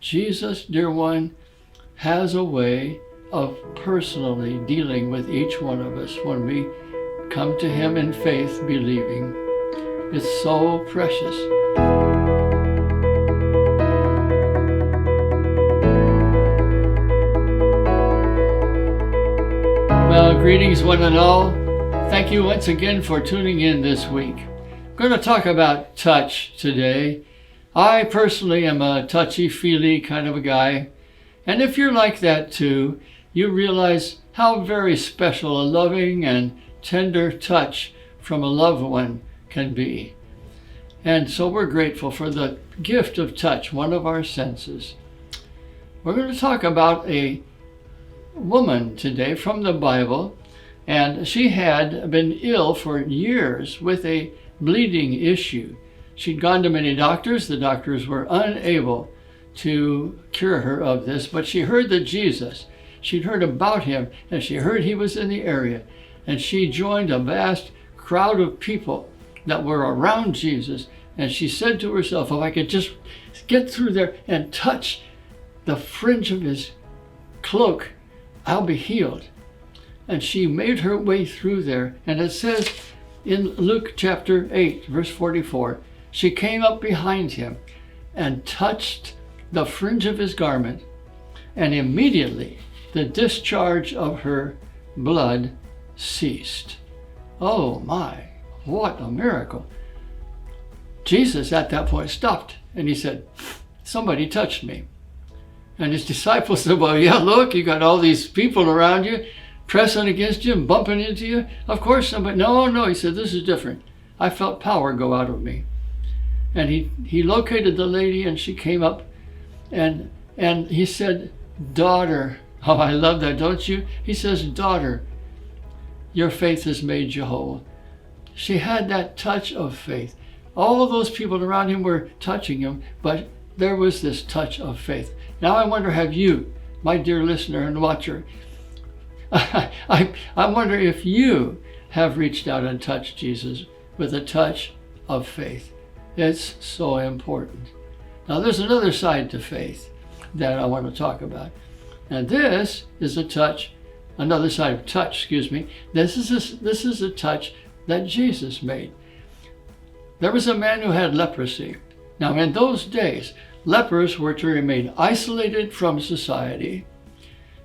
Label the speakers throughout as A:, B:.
A: Jesus, dear one, has a way of personally dealing with each one of us when we come to him in faith, believing. It's so precious. Well, greetings one and all. Thank you once again for tuning in this week. I'm going to talk about touch today. I personally am a touchy-feely kind of a guy. And if you're like that too, you realize how very special a loving and tender touch from a loved one can be. And so we're grateful for the gift of touch, one of our senses. We're going to talk about a woman today from the Bible, and she had been ill for years with a bleeding issue. She'd gone to many doctors. The doctors were unable to cure her of this, but she heard that Jesus, she'd heard about him, and she heard he was in the area, and she joined a vast crowd of people that were around Jesus, and she said to herself, if I could just get through there and touch the fringe of his cloak, I'll be healed. And she made her way through there, and it says in Luke chapter 8, verse 44, she came up behind him and touched the fringe of his garment, and immediately the discharge of her blood ceased. Oh my, what a miracle. Jesus at that point stopped and he said, somebody touched me. And his disciples said, well, yeah, look, you got all these people around you pressing against you and bumping into you. Of course somebody, no, he said, this is different. I felt power go out of me. And he located the lady, and she came up, and he said, daughter, oh, I love that, don't you? He says, daughter, your faith has made you whole. She had that touch of faith. All those people around him were touching him, but there was this touch of faith. Now I wonder, have you, my dear listener and watcher, I wonder if you have reached out and touched Jesus with a touch of faith. It's so important. Now there's another side to faith that I want to talk about. And this is another side of touch, This is a touch that Jesus made. There was a man who had leprosy. Now in those days, lepers were to remain isolated from society.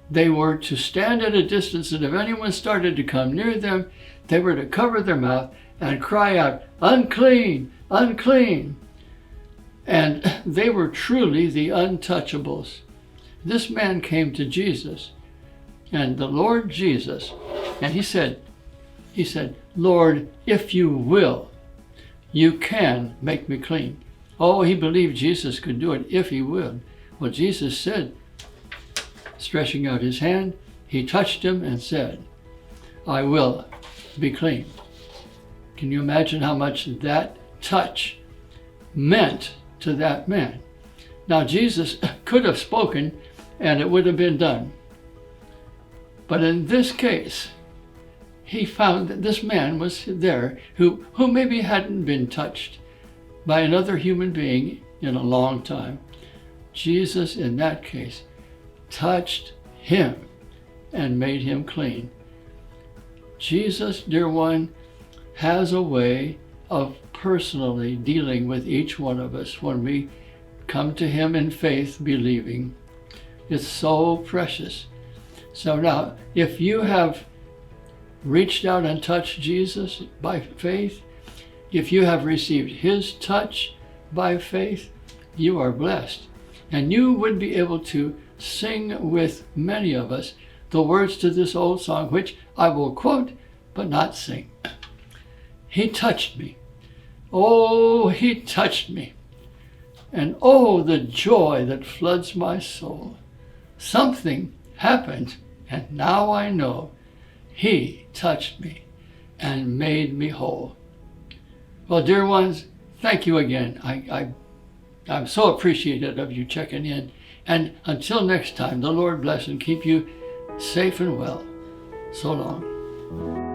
A: They were to stand at a distance, and if anyone started to come near them, they were to cover their mouth and cry out, unclean, unclean. And they were truly the untouchables. This man came to Jesus, and the Lord Jesus, and he said, Lord, if you will, you can make me clean. Oh, he believed Jesus could do it if he would. Well, Jesus said, stretching out his hand, he touched him and said, I will be clean. Can you imagine how much that touch meant to that man? Now, Jesus could have spoken and it would have been done. But in this case, he found that this man was there who maybe hadn't been touched by another human being in a long time. Jesus, in that case, touched him and made him clean. Jesus, dear one, has a way of personally dealing with each one of us when we come to him in faith, believing. It's so precious. So now, if you have reached out and touched Jesus by faith, if you have received his touch by faith, you are blessed. And you would be able to sing with many of us the words to this old song, which I will quote but not sing. He touched me. Oh, he touched me. And oh, the joy that floods my soul. Something happened, and now I know he touched me and made me whole. Well, dear ones, thank you again. I'm so appreciative of you checking in. And until next time, the Lord bless and keep you safe and well. So long.